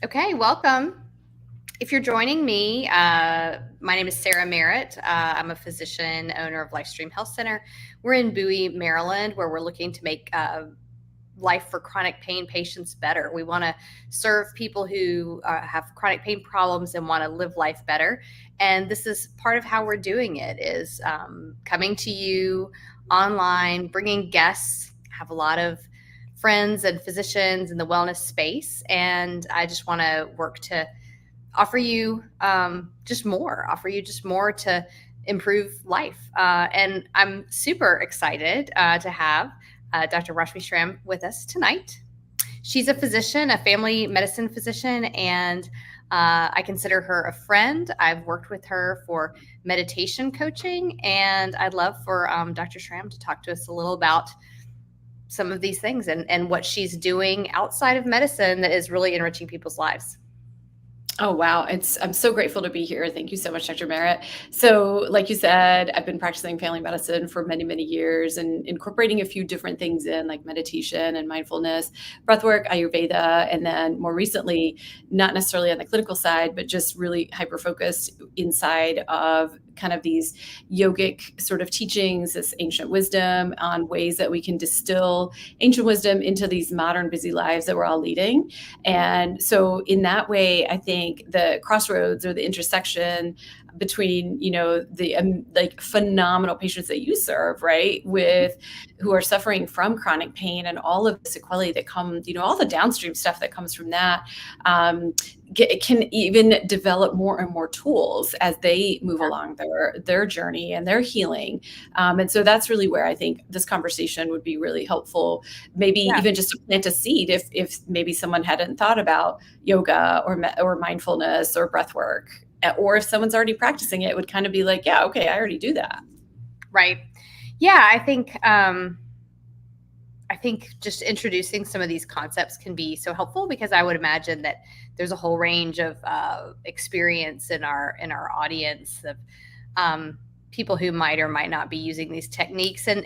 Okay, welcome. If you're joining me, my name is Sarah Merritt. I'm a physician, owner of Lifestream Health Center. We're in Bowie, Maryland, where we're looking to make life for chronic pain patients better. We want to serve people who have chronic pain problems and want to live life better. And this is part of how we're doing it is coming to you online, bringing guests, have a lot of friends and physicians in the wellness space. And I just want to work to offer you offer you just more to improve life. And I'm super excited to have Dr. Rashmi Schramm with us tonight. She's a physician, a family medicine physician, and I consider her a friend. I've worked with her for meditation coaching, and I'd love for Dr. Schramm to talk to us a little about some of these things and what she's doing outside of medicine that is really enriching people's lives. Oh, wow. I'm so grateful to be here. Thank you so much, Dr. Merritt. So, like you said, I've been practicing family medicine for many, many years and incorporating a few different things in like meditation and mindfulness, breathwork, Ayurveda, and then more recently, not necessarily on the clinical side, but just really hyper-focused inside of kind of these yogic sort of teachings, this ancient wisdom on ways that we can distill ancient wisdom into these modern busy lives that we're all leading. And so in that way, I think the crossroads or the intersection between, the like phenomenal patients that you serve, right, with who are suffering from chronic pain and all of the sequelae that come, all the downstream stuff that comes from that, can even develop more and more tools as they move along their journey and their healing. And so that's really where I think this conversation would be really helpful, maybe even just to plant a seed if maybe someone hadn't thought about yoga or mindfulness or breath work, or if someone's already practicing it would kind of be like, yeah, okay, I already do that. Right. Yeah, I think just introducing some of these concepts can be so helpful because I would imagine that there's a whole range of experience in our audience of people who might or might not be using these techniques and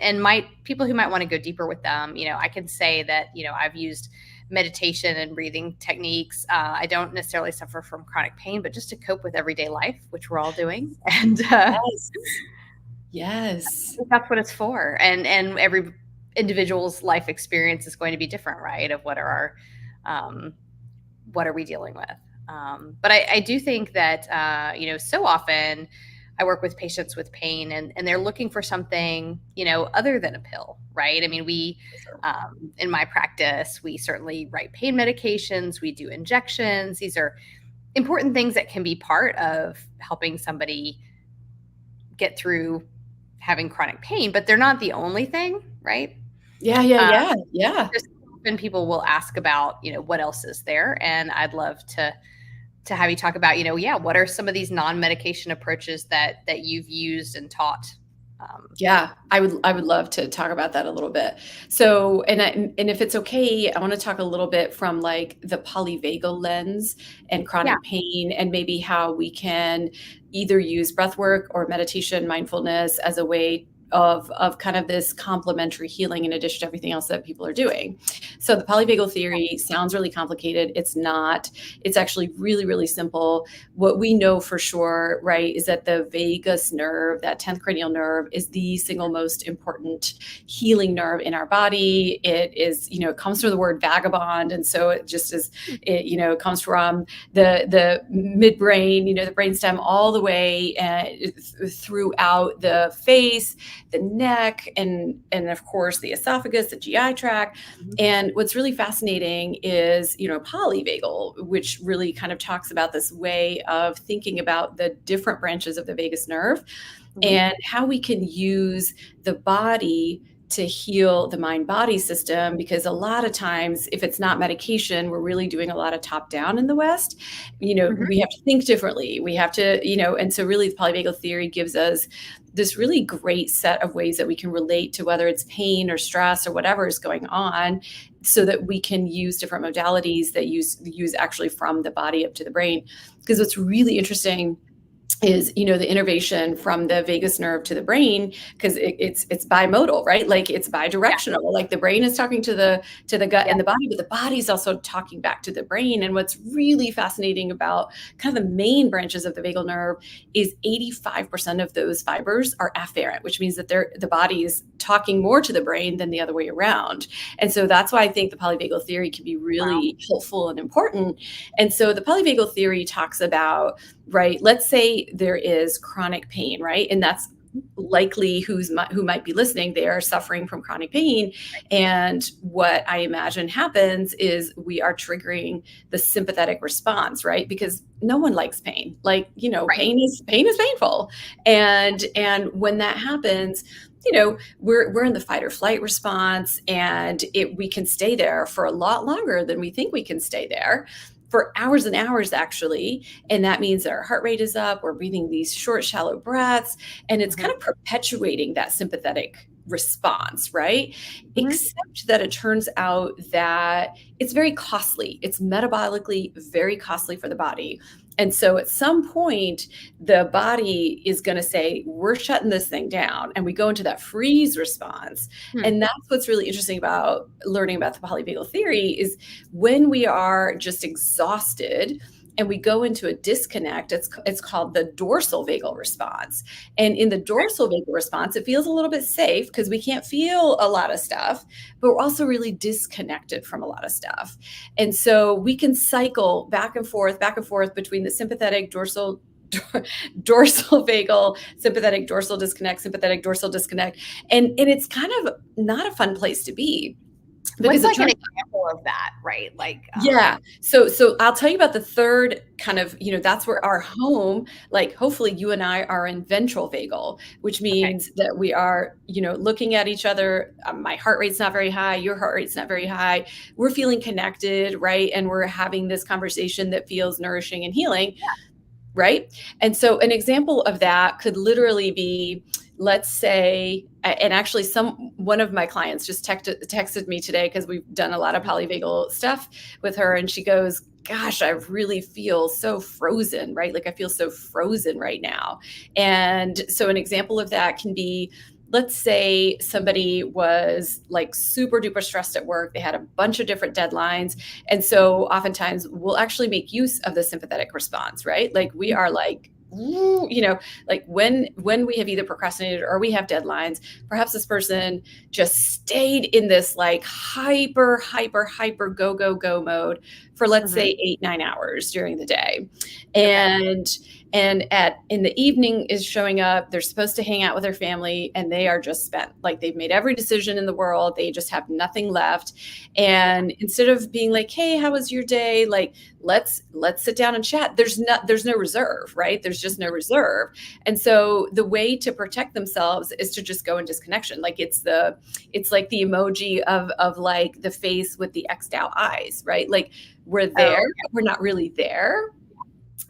people who might want to go deeper with them. I can say that, I've used meditation and breathing techniques. I don't necessarily suffer from chronic pain, but just to cope with everyday life, which we're all doing. And Yes. that's what it's for. And every individual's life experience is going to be different, right? Of what are we dealing with? But I do think that, so often I work with patients with pain and they're looking for something, other than a pill, right? I mean, in my practice, we certainly write pain medications, we do injections. These are important things that can be part of helping somebody get through having chronic pain, but they're not the only thing, right? Yeah. Just often people will ask about, what else is there? And I'd love to have you talk about, what are some of these non-medication approaches that you've used and taught? Yeah, I would love to talk about that a little bit. So, and if it's okay, I want to talk a little bit from like the polyvagal lens and chronic pain, and maybe how we can either use breath work or meditation, mindfulness as a way of kind of this complementary healing in addition to everything else that people are doing. So the polyvagal theory sounds really complicated. It's not. It's actually really, really simple. What we know for sure, right, is that the vagus nerve, that 10th cranial nerve, is the single most important healing nerve in our body. It is, it comes from the word vagabond. And so it just is, it comes from the midbrain, the brainstem all the way throughout the face, the neck, and of course the esophagus, the GI tract. Mm-hmm. And what's really fascinating is, polyvagal, which really kind of talks about this way of thinking about the different branches of the vagus nerve and how we can use the body to heal the mind-body system, because a lot of times if it's not medication, we're really doing a lot of top-down in the West. We have to think differently. We have to, and so really the polyvagal theory gives us this really great set of ways that we can relate to whether it's pain or stress or whatever is going on, so that we can use different modalities that use actually from the body up to the brain. Because what's really interesting is, the innervation from the vagus nerve to the brain, because it's bimodal, right? Like it's Yeah. bidirectional. Like the brain is talking to the gut Yeah. and the body, but the body's also talking back to the brain. And what's really fascinating about kind of the main branches of the vagal nerve is 85% of those fibers are afferent, which means that the body is talking more to the brain than the other way around. And so that's why I think the polyvagal theory can be Wow. really helpful and important. And so the polyvagal theory talks about, right, let's say there is chronic pain, right? And that's likely who might be listening. They are suffering from chronic pain. And what I imagine happens is we are triggering the sympathetic response, right? Because no one likes pain. Like, Right. pain is painful. And when that happens, we're in the fight or flight response, and we can stay there for a lot longer than we think we can stay there, for hours and hours, actually. And that means that our heart rate is up, we're breathing these short, shallow breaths, and it's kind Mhm. of perpetuating that sympathetic response, right? Mhm. Except that it turns out that it's very costly. It's metabolically very costly for the body. And so at some point, the body is going to say, we're shutting this thing down. And we go into that freeze response. Hmm. And that's what's really interesting about learning about the polyvagal theory, is when we are just exhausted and we go into a disconnect, it's called the dorsal vagal response. And in the dorsal vagal response, it feels a little bit safe because we can't feel a lot of stuff, but we're also really disconnected from a lot of stuff. And so we can cycle back and forth between the sympathetic dorsal vagal, sympathetic dorsal disconnect. And it's kind of not a fun place to be, What's because it like an turns. example of that, right? Like, Yeah. So I'll tell you about the third kind of, that's where our home, like hopefully you and I are in ventral vagal, which okay. means that we are, looking at each other. My heart rate's not very high. Your heart rate's not very high. We're feeling connected, right? And we're having this conversation that feels nourishing and healing, right? And so an example of that could literally be, let's say, and actually one of my clients just texted me today, because we've done a lot of polyvagal stuff with her, and she goes, gosh, I really feel so frozen, right? Like I feel so frozen right now. And so an example of that can be, let's say somebody was like super duper stressed at work. They had a bunch of different deadlines. And so oftentimes we'll actually make use of the sympathetic response, right? Like we are like, "Ooh," like when we have either procrastinated or we have deadlines, perhaps this person just stayed in this like hyper go mode for, let's Mhm. say, 8-9 hours during the day. Okay. And in the evening is showing up, they're supposed to hang out with their family, and they are just spent. Like they've made every decision in the world, they just have nothing left. Yeah. And instead of being like, hey, how was your day, like let's sit down and chat, there's no reserve, right? There's just no reserve. And so the way to protect themselves is to just go in disconnection. Like it's like the emoji of like the face with the xed out eyes, right? Like we're there, Oh, but we're not really there.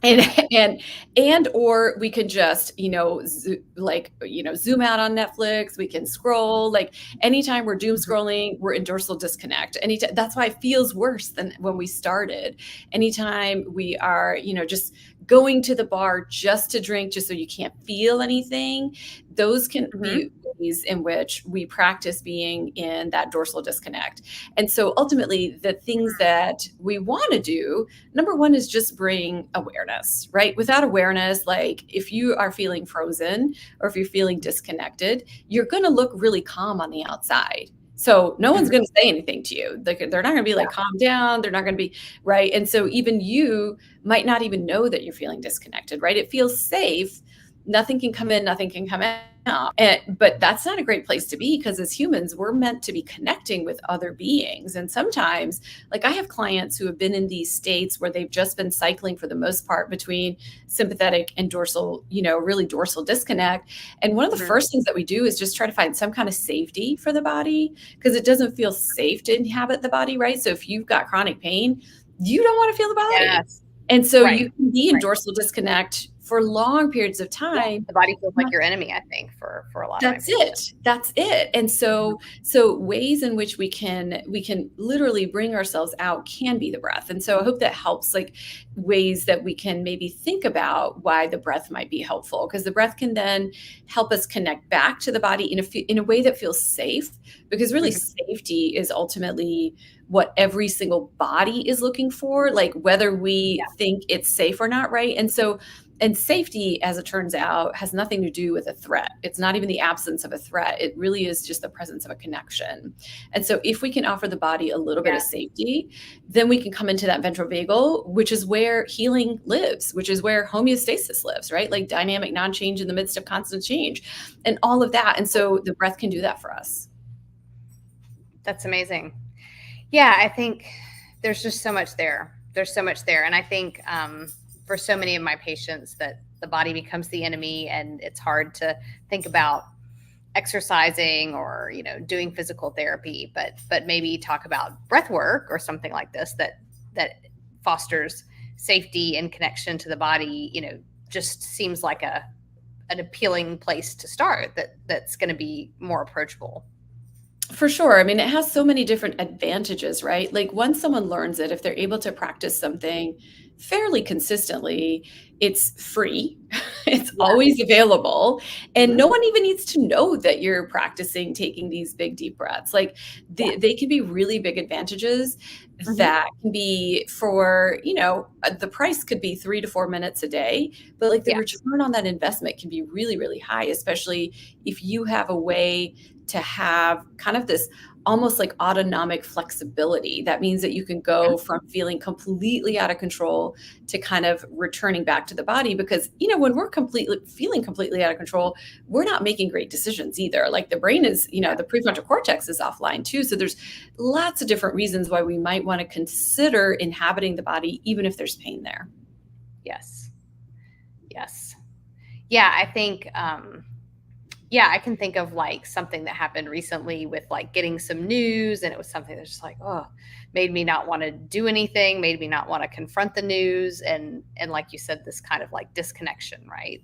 and okay. and or we can just zoom out on Netflix. We can scroll. Like anytime we're doom Mhm. scrolling, we're in dorsal disconnect. Anytime, that's why it feels worse than when we started. Anytime we are just going to the bar just to drink, just so you can't feel anything, those can Mhm. be ways in which we practice being in that dorsal disconnect. And so ultimately the things that we want to do, number one, is just bring awareness, right? Without awareness, like if you are feeling frozen or if you're feeling disconnected, you're going to look really calm on the outside. So no one's Mhm. going to say anything to you. Like they're not going to be like, calm down. They're not going to be right. And so even you might not even know that you're feeling disconnected, right? It feels safe. Nothing can come in, nothing can come out. But that's not a great place to be, because as humans, we're meant to be connecting with other beings. And sometimes, like I have clients who have been in these states where they've just been cycling for the most part between sympathetic and dorsal, really dorsal disconnect. And one of the Mhm. first things that we do is just try to find some kind of safety for the body, because it doesn't feel safe to inhabit the body, right? So if you've got chronic pain, you don't want to feel the body. Yes. And so Right. you can be in Right. dorsal disconnect for long periods of Yeah, time. the body feels like your enemy, I think, for a lot of my That's patients. it. That's it. And so ways in which we can literally bring ourselves out can be the breath. And so I hope that helps, like ways that we can maybe think about why the breath might be helpful, because the breath can then help us connect back to the body in a way that feels safe, because really Mhm. safety is ultimately what every single body is looking for, like whether we Yeah, think it's safe or not, right? And safety, as it turns out, has nothing to do with a threat. It's not even the absence of a threat. It really is just the presence of a connection. And so if we can offer the body a little bit yeah, of safety, then we can come into that ventral vagal, which is where healing lives, which is where homeostasis lives, right? Like dynamic non-change in the midst of constant change and all of that. And so the breath can do that for us. that's amazing. Yeah, I think there's just so much there. There's so much there. And I think for so many of my patients that the body becomes the enemy, and it's hard to think about exercising or, doing physical therapy, but maybe talk about breath work or something like this that fosters safety and connection to the body, just seems like an appealing place to start that's going to be more approachable. For sure. I mean, it has so many different advantages, right? Like once someone learns it, if they're able to practice something fairly consistently, it's free, it's Yeah. always available, and Mhm. no one even needs to know that you're practicing taking these big, deep breaths. Like Yeah. they can be really big advantages Mhm. that can be for, the price could be 3 to 4 minutes a day, but like the Yeah. return on that investment can be really, really high, especially if you have a way to have kind of this almost like autonomic flexibility. That means that you can go Mhm. from feeling completely out of control to kind of returning back to the body, because when we're completely feeling completely out of control, we're not making great decisions either. Like the brain is, Yeah. the prefrontal cortex is offline too. So there's lots of different reasons why we might want to consider inhabiting the body even if there's pain there. Yes. Yes. Yeah, I think yeah, I can think of like something that happened recently with like getting some news, and it was something that's just like, oh, made me not want to do anything, made me not want to confront the news, and like you said, this kind of like disconnection, right?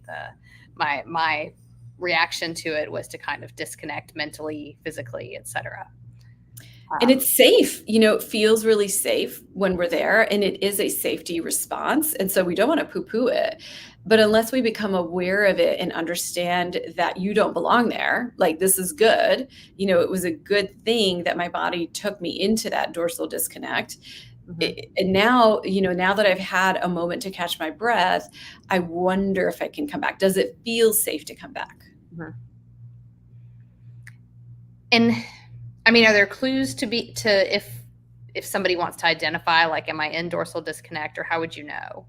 My reaction to it was to kind of disconnect mentally, physically, etc. And Um, it's safe, it feels really safe when we're there, and it is a safety response. And so we don't want to poo poo it. But unless we become aware of it and understand that you don't belong there, like this is good, it was a good thing that my body took me into that dorsal disconnect. mhm, And now, now that I've had a moment to catch my breath, I wonder if I can come back. Does it feel safe to come back? mhm. And I mean, are there clues to if somebody wants to identify, like, am I in dorsal disconnect, or how would you know?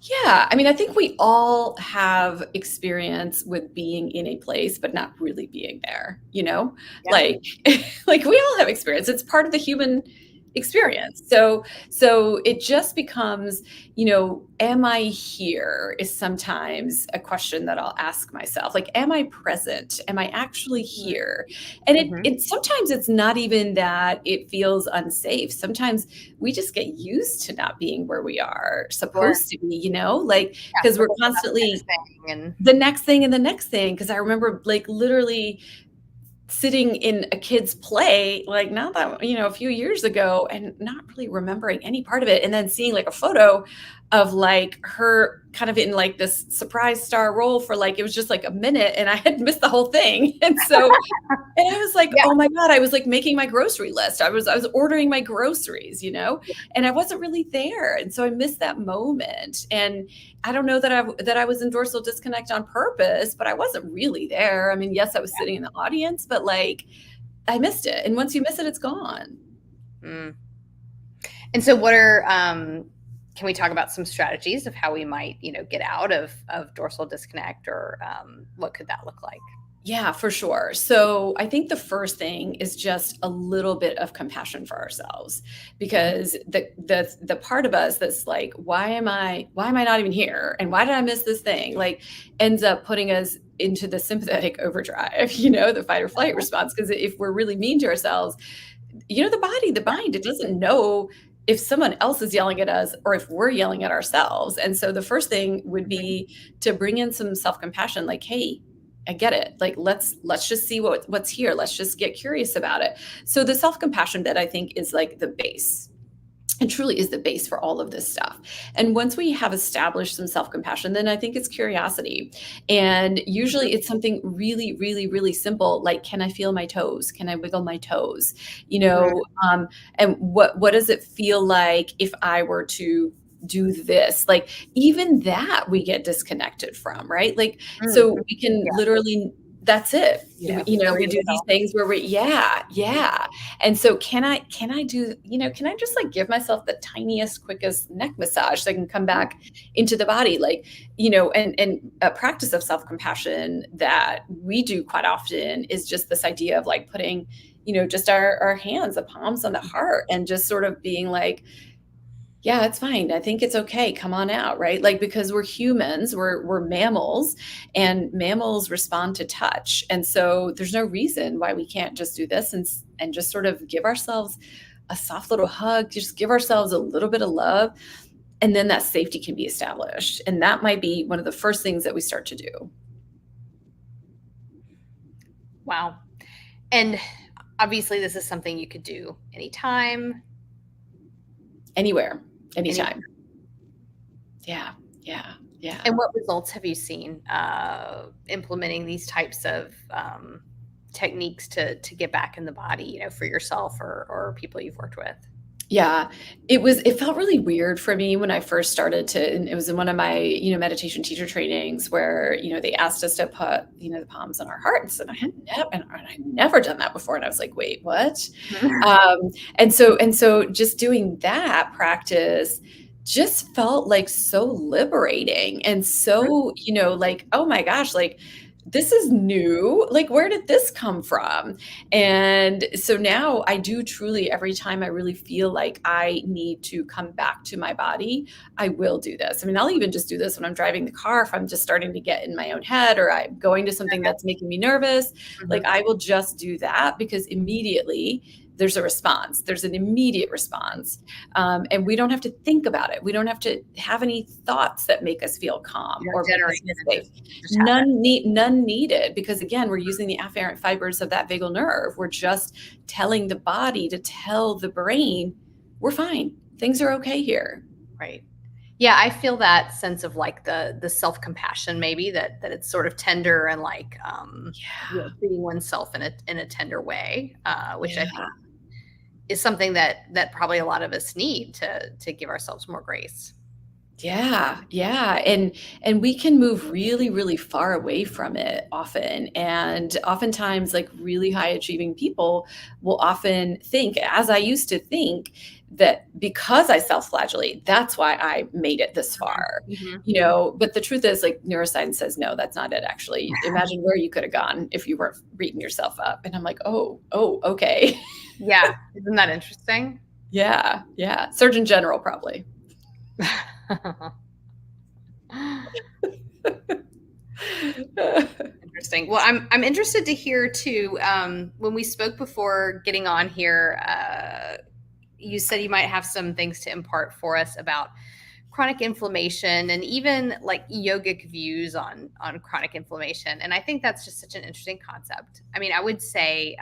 Yeah, I mean, I think we all have experience with being in a place but not really being there, Yeah. Like like we all have experience. It's part of the human experience. So it just becomes, am I here is sometimes a question that I'll ask myself. Like, am I present? Am I actually here? And Mm-hmm. it sometimes it's not even that it feels unsafe. Sometimes we just get used to not being where we are Sure. supposed to be, like, Yeah. because We're we're thinking about the next constantly thing, and the next thing and the next thing. Because I remember like literally sitting in a kid's play, like not that, a few years ago, and not really remembering any part of it. And then seeing like a photo of like her kind of in like this surprise star role for like, it was just like a minute and I had missed the whole thing. And I was like, yeah. "Oh my god," I was, like, making my grocery list. I was ordering my groceries, and I wasn't really there, and so I missed that moment, and I don't know that I was in dorsal disconnect on purpose, but I wasn't really there. I mean, yes, I was sitting in the audience, but, like, I missed it, and once you miss it, it's gone. Mm. And so, can we talk about some strategies of how we might, get out of dorsal disconnect, or what could that look like? Yeah, for sure. So I think the first thing is just a little bit of compassion for ourselves, because the part of us that's like, why am I not even here? And why did I miss this thing? Like ends up putting us into the sympathetic overdrive, the fight or flight response. Because if we're really mean to ourselves, the mind, it doesn't know if someone else is yelling at us or if we're yelling at ourselves. And so the first thing would be to bring in some self-compassion, like, hey, I get it. Like, let's just see what's here. Let's just get curious about it. So the self-compassion bit, I think, is like the base, and truly is the base for all of this stuff. And once we have established some self-compassion, then I think it's curiosity. And usually it's something really, really, really simple, like, can I feel my toes? Can I wiggle my toes? And what does it feel like if I were to do this? Like, even that we get disconnected from, right? Like, so we can literally, that's it. Yeah. We do these things where yeah. And so can I do, can I just like give myself the tiniest, quickest neck massage so I can come back into the body? Like, and a practice of self-compassion that we do quite often is just this idea of like putting, just our hands, the palms on the heart, and just sort of being like, yeah, it's fine. I think it's okay. Come on out, right? Like, because we're humans, we're mammals, and mammals respond to touch. And so there's no reason why we can't just do this and just sort of give ourselves a soft little hug, just give ourselves a little bit of love. And then that safety can be established. And that might be one of the first things that we start to do. Wow. And obviously this is something you could do anytime. Anywhere, anytime. Yeah. And what results have you seen implementing these types of techniques to get back in the body, for yourself or people you've worked with? Yeah, it felt really weird for me when I first started and it was in one of my, meditation teacher trainings where, they asked us to put, the palms on our hearts, and I had never done that before. And I was like, wait, what? And so just doing that practice just felt like so liberating and so, like, oh my gosh, like, this is new. Like, where did this come from? And so now I do truly, every time I really feel like I need to come back to my body, I will do this. I mean, I'll even just do this when I'm driving the car, if I'm just starting to get in my own head or I'm going to something that's making me nervous. Like, I will just do that because immediately there's a response. There's an immediate response. And we don't have to think about it. We don't have to have any thoughts that make us feel calm or make us feel safe. None needed, because again, we're using the afferent fibers of that vagal nerve. We're just telling the body to tell the brain, we're fine. Things are okay here. Right. Yeah, I feel that sense of like the self-compassion, maybe that it's sort of tender and like treating oneself in a tender way, which I think is something that probably a lot of us need to give ourselves more grace. Yeah. And we can move really, really far away from it often. And oftentimes, like, really high achieving people will often think, as I used to think, that because I self-flagellate, that's why I made it this far. But the truth is, like, neuroscience says, no, that's not it, actually. Imagine where you could have gone if you weren't beating yourself up. And I'm like, oh, okay. Yeah. Isn't that interesting? Yeah. Surgeon General, probably. Interesting. Well, I'm interested to hear too. When we spoke before getting on here, you said you might have some things to impart for us about chronic inflammation and even like yogic views on chronic inflammation. And I think that's just such an interesting concept. I mean, I would say,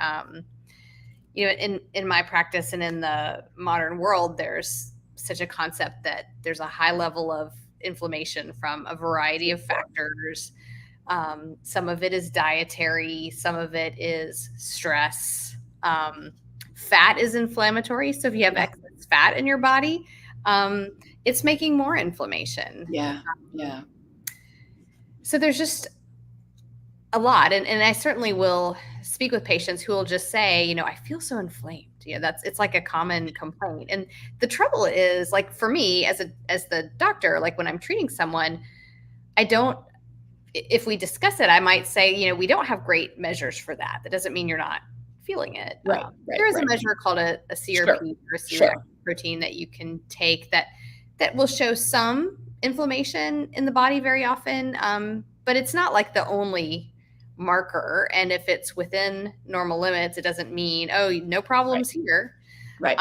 in my practice and in the modern world, there's such a concept that there's a high level of inflammation from a variety of factors. Some of it is dietary, some of it is stress. Fat is inflammatory. So if you have excess fat in your body, it's making more inflammation. Yeah. So there's just a lot. And I certainly will speak with patients who will just say, I feel so inflamed. It's like a common complaint. And the trouble is, like, for me as the doctor, like when I'm treating someone, if we discuss it, I might say, we don't have great measures for that. That doesn't mean you're not feeling it. There is a measure called a CRP or a C-reactive protein that you can take that will show some inflammation in the body very often. But it's not like the only marker. And if it's within normal limits, it doesn't mean, no problems here. Right.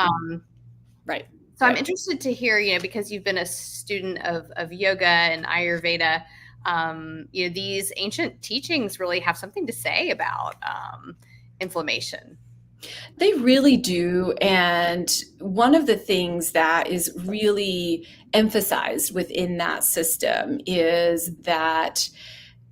So I'm interested to hear, because you've been a student of yoga and Ayurveda, these ancient teachings really have something to say about inflammation. They really do. And one of the things that is really emphasized within that system is that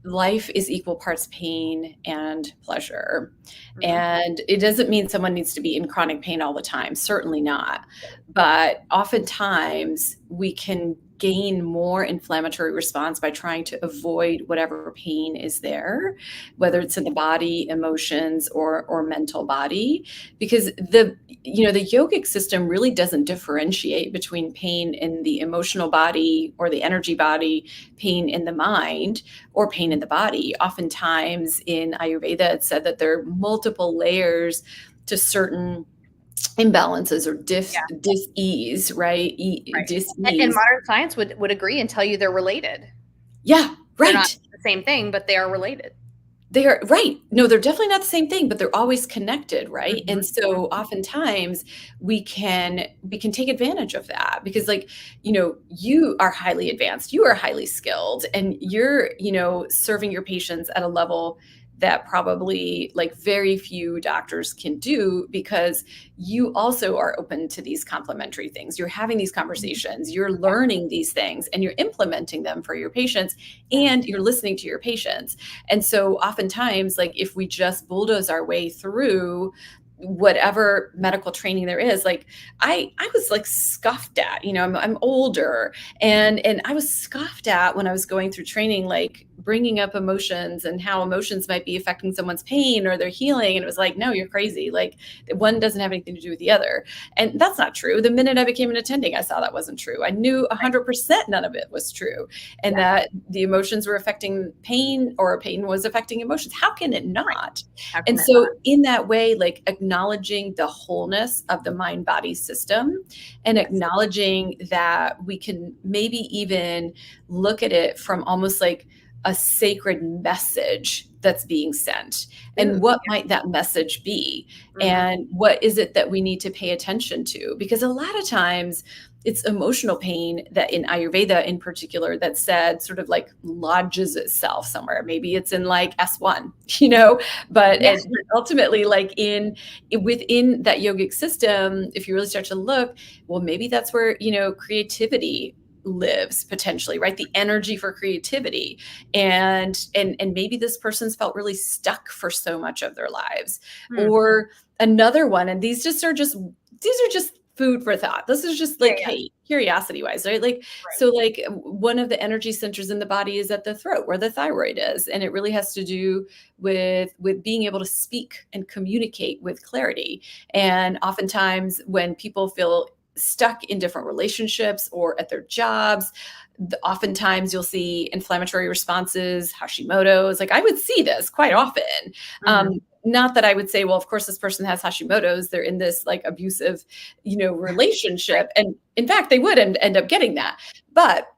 life is equal parts pain and pleasure. Hmm. And it doesn't mean someone needs to be in chronic pain all the time, certainly not. But oftentimes we can gain more inflammatory response by trying to avoid whatever pain is there, whether it's in the body, emotions, or mental body, because the yogic system really doesn't differentiate between pain in the emotional body or the energy body, pain in the mind, or pain in the body. Oftentimes in Ayurveda, it's said that there are multiple layers to certain imbalances or Yeah, dis-ease, right? right. And Dis-ease. modern science would agree and tell you they're related. Yeah, They're not right. the same thing, but they are related. They are right. No, they're definitely not the same thing, but they're always connected, right? Hmm. And so oftentimes we can take advantage of that because you are highly advanced, you are highly skilled, and you're, serving your patients at a level that probably like very few doctors can do because you also are open to these complementary things. You're having these conversations, you're learning these things, and you're implementing them for your patients, Yeah. and you're listening to your patients. And so oftentimes, like if we just bulldoze our way through whatever medical training there is, like I was like scoffed at, I'm older, and I was scoffed at when I was going through training, like bringing up emotions and how emotions might be affecting someone's pain or their healing. And it was like, no, you're crazy. Like one doesn't have anything to do with the other. And that's not true. The minute I became an attending, I saw that wasn't true. I knew 100% none of it was true, and Yeah. that the emotions were affecting pain or pain was affecting emotions. How can it Right. not? How can And it so not? in that way, like acknowledging the wholeness of the mind body system and Yes. acknowledging that we can maybe even look at it from almost like a sacred message that's being sent. Ooh. And what might that message be? Hmm. And what is it that we need to pay attention to? Because a lot of times it's emotional pain that in Ayurveda in particular that said sort of like lodges itself somewhere. Maybe it's in like S1, but Yes. ultimately like within that yogic system, if you really start to look, well, maybe that's where, creativity lives potentially, right? The energy for creativity. And maybe this person's felt really stuck for so much of their lives. Hmm. Or another one, and these are just food for thought. This is just Yeah. like, Yeah. hey, curiosity wise, right? Like, Right. so like one of the energy centers in the body is at the throat where the thyroid is. And it really has to do with being able to speak and communicate with clarity. And oftentimes when people feel stuck in different relationships or at their jobs, oftentimes you'll see inflammatory responses, Hashimoto's. Like I would see this quite often. Hmm. Not that I would say, well, of course, this person has Hashimoto's. They're in this like abusive, Right. relationship, and in fact, they would end up getting that. But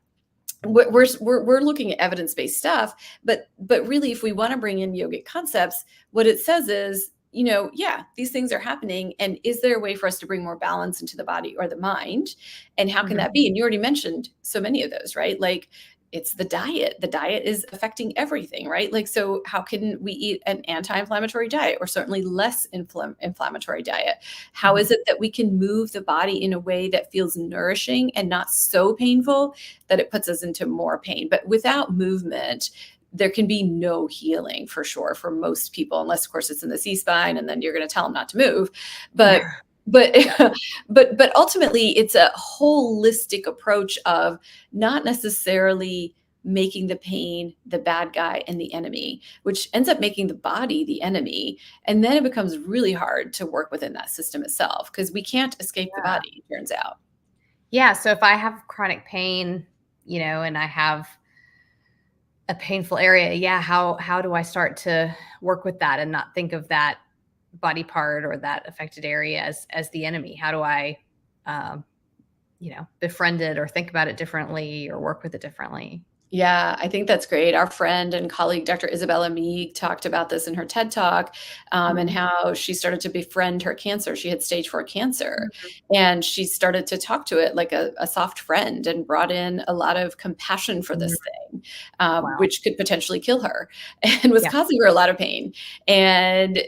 we're looking at evidence-based stuff, but really if we want to bring in yogic concepts, what it says is, yeah, these things are happening, and is there a way for us to bring more balance into the body or the mind, and how can Hmm. that be? And you already mentioned so many of those, right? Like it's the diet is affecting everything, right? Like so how can we eat an anti-inflammatory diet or certainly less inflammatory diet? How Hmm. is it that we can move the body in a way that feels nourishing and not so painful that it puts us into more pain? But without movement, there can be no healing for sure for most people, unless of course it's in the C-spine, and then you're going to tell them not to move. But Yeah. but Yeah. but ultimately it's a holistic approach of not necessarily making the pain the bad guy and the enemy, which ends up making the body the enemy. And then it becomes really hard to work within that system itself because we can't escape the body, it turns out. Yeah. So if I have chronic pain, and I have a painful area, yeah, how do I start to work with that and not think of that body part or that affected area as the enemy? How do I, befriend it or think about it differently or work with it differently? Yeah, I think that's great. Our friend and colleague, Dr. Isabella Meek, talked about this in her TED Talk, and Mhm. how she started to befriend her cancer. She had stage 4 cancer, Mhm. and she started to talk to it like a soft friend and brought in a lot of compassion for Mhm. this thing, Wow. which could potentially kill her and was Yeah. causing her a lot of pain. And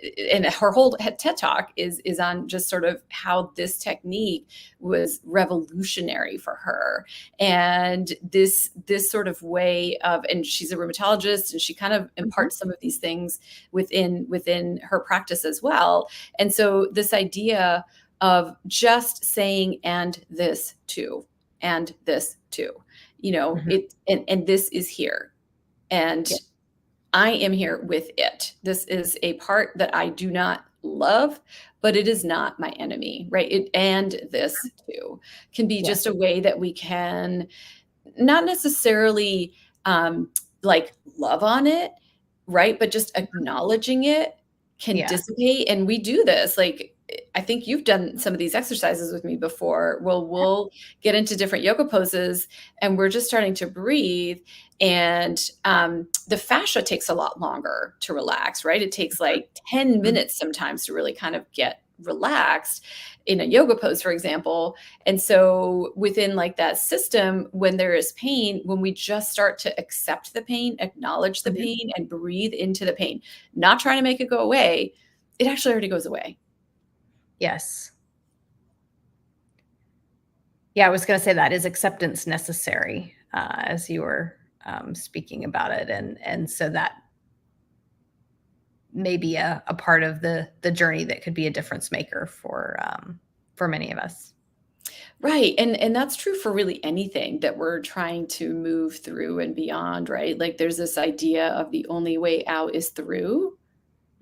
her whole TED Talk is on just sort of how this technique was revolutionary for her, and this sort of way of, and she's a rheumatologist, and she kind of Mhm. imparts some of these things within her practice as well. And so this idea of just saying, and this too, and this too, Mhm. it, and this is here, Yeah. and I am here with it. This is a part that I do not love, but it is not my enemy, right? It, and this too can be Yes. just a way that we can not necessarily, like, love on it, right? But just acknowledging it can Yeah. dissipate, and we do this, like, I think you've done some of these exercises with me before. We'll get into different yoga poses, and we're just starting to breathe, and, the fascia takes a lot longer to relax, right? It takes, like, 10 Mhm. minutes sometimes to really kind of get relaxed in a yoga pose, for example. And so within like that system, when there is pain, when we just start to accept the pain, acknowledge the Mhm. pain, and breathe into the pain, not trying to make it go away, it actually already goes away. Yes. Yeah, I was gonna say that is acceptance necessary, as you were, speaking about it, and so that may be a part of the journey that could be a difference maker for many of us. Right. And that's true for really anything that we're trying to move through and beyond, right? Like there's this idea of the only way out is through.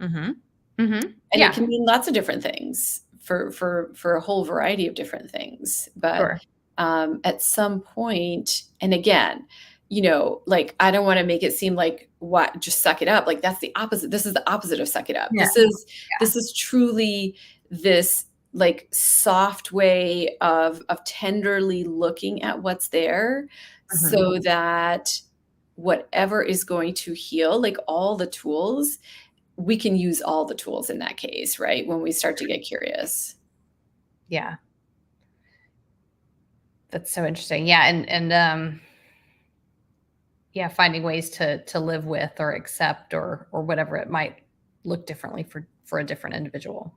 Mhm. Mhm. And it Yeah, can mean lots of different things for a whole variety of different things. But, sure. at some point, and again, like, I don't wanna make it seem like, "What, just suck it up," like, that's the opposite. This is the opposite of suck it up. Yeah, This is truly this, like, soft way of tenderly looking at what's there mhm. so that whatever is going to heal, like, all the tools, we can use all the tools in that case, right? When we start to get curious. Yeah, that's so interesting. Yeah, yeah, finding ways to live with or accept or whatever it might look differently for a different individual.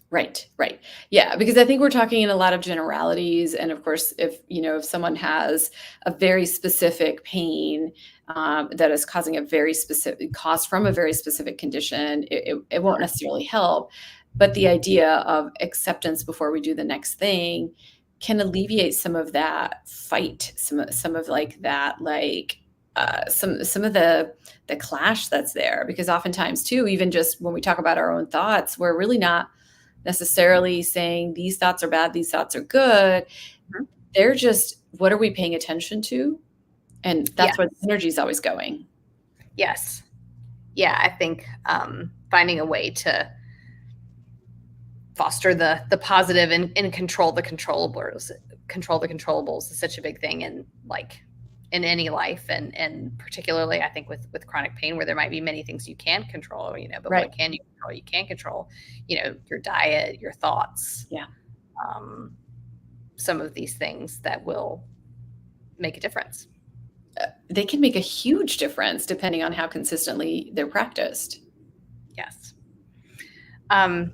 Right, right. Yeah, because I think we're talking in a lot of generalities. And of course, if someone has a very specific pain, that is causing a very specific cause from a very specific condition, it won't necessarily help. But the idea of acceptance before we do the next thing can alleviate some of that fight, some of like that, like, some of the clash that's there, because oftentimes too, even just when we talk about our own thoughts, we're really not necessarily saying these thoughts are bad, these thoughts are good. Mhm. They're just, what are we paying attention to? And Yeah. that's where the energy is always going. Yes. Yeah, I think, finding a way to foster the positive and control the controllables is such a big thing in, like, in any life, and particularly I think with chronic pain where there might be many things you can control, but Right. what can you control? You can control, your diet, your thoughts, Yeah. um, some of these things that will make a difference. They can make a huge difference depending on how consistently they're practiced. Yes. Um,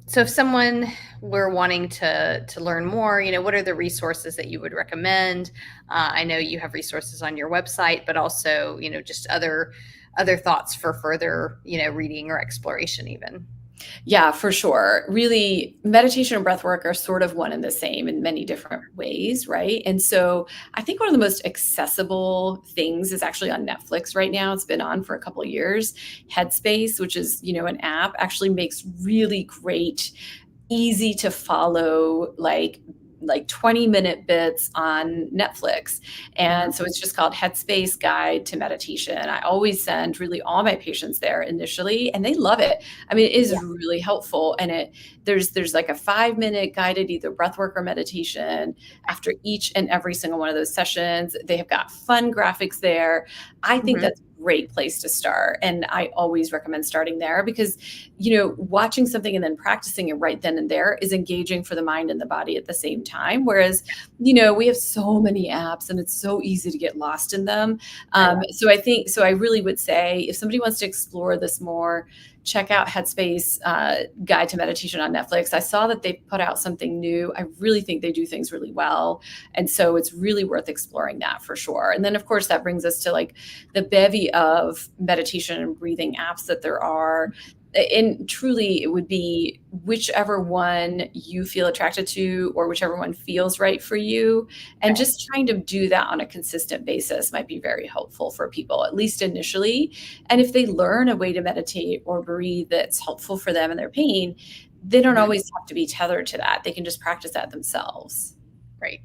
so if someone were wanting to learn more, what are the resources that you would recommend? I know you have resources on your website, but also, just other thoughts for further, reading or exploration even. Yeah, for sure. Really, meditation and breath work are sort of one and the same in many different ways, right? And so I think one of the most accessible things is actually on Netflix right now. It's been on for a couple of years. Headspace, which is, an app, actually makes really great, easy to follow, like, like 20-minute bits on Netflix. And so it's just called Headspace Guide to Meditation. I always send really all my patients there initially, and they love it. I mean, it is really helpful. And there's like a 5-minute guided either breathwork or meditation after each and every single one of those sessions. They have got fun graphics there. I think that's a great place to start. And I always recommend starting there because, watching something and then practicing it right then and there is engaging for the mind and the body at the same time. Whereas, we have so many apps and it's so easy to get lost in them. So I really would say if somebody wants to explore this more, check out Headspace Guide to Meditation on Netflix. I saw that they put out something new. I really think they do things really well. And so it's really worth exploring that for sure. And then, of course, that brings us to like the bevy of meditation and breathing apps that there are. And truly, it would be whichever one you feel attracted to or whichever one feels right for you. And just trying to do that on a consistent basis might be very helpful for people, at least initially. And if they learn a way to meditate or breathe that's helpful for them and their pain, they don't always have to be tethered to that. They can just practice that themselves. Right.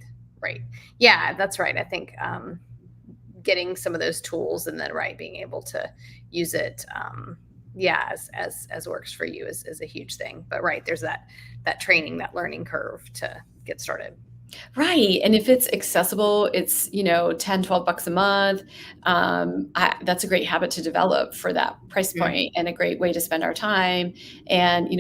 Yeah, that's right. I think getting some of those tools and then being able to use it as works for you is a huge thing. But there's that training, that learning curve to get started. Right. And if it's accessible, it's, $10, $12 a month. That's a great habit to develop for that price point and a great way to spend our time. And,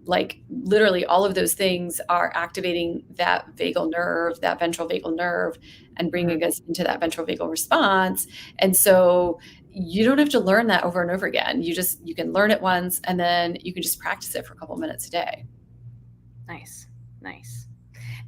like literally all of those things are activating that vagal nerve, that ventral vagal nerve, and bringing us into that ventral vagal response. And so you don't have to learn that over and over again. You can learn it once and then you can just practice it for a couple minutes a day. Nice.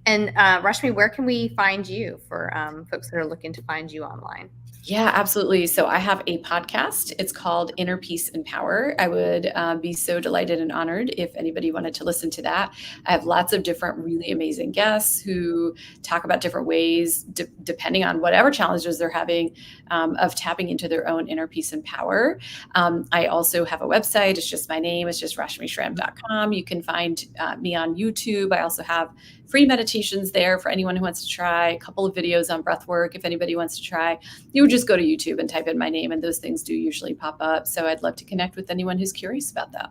And Rashmi, where can we find you for folks that are looking to find you online? Yeah, absolutely. So I have a podcast. It's called Inner Peace and Power. I would be so delighted and honored if anybody wanted to listen to that. I have lots of different really amazing guests who talk about different ways, depending on whatever challenges they're having, of tapping into their own inner peace and power. I also have a website. It's just my name. It's just rashmischramm.com. You can find me on YouTube. I also have free meditations there for anyone who wants to try, a couple of videos on breath work. If anybody wants to try, you would just go to YouTube and type in my name and those things do usually pop up. So I'd love to connect with anyone who's curious about that.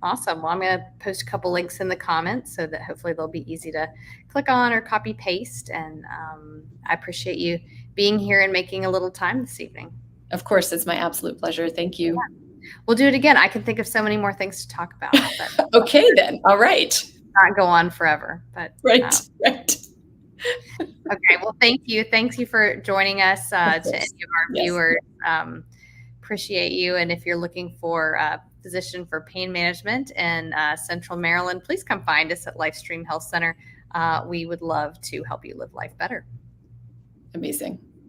Awesome. Well, I'm going to post a couple links in the comments so that hopefully they'll be easy to click on or copy paste. And I appreciate you being here and making a little time this evening. Of course, it's my absolute pleasure. Thank you. Yeah. We'll do it again. I can think of so many more things to talk about. Okay, then. All right. Not go on forever, but right. Okay. Well, thank you. Thanks you for joining us. To any of our viewers, appreciate you. And if you're looking for a physician for pain management in Central Maryland, please come find us at Lifestream Health Center. We would love to help you live life better. Amazing.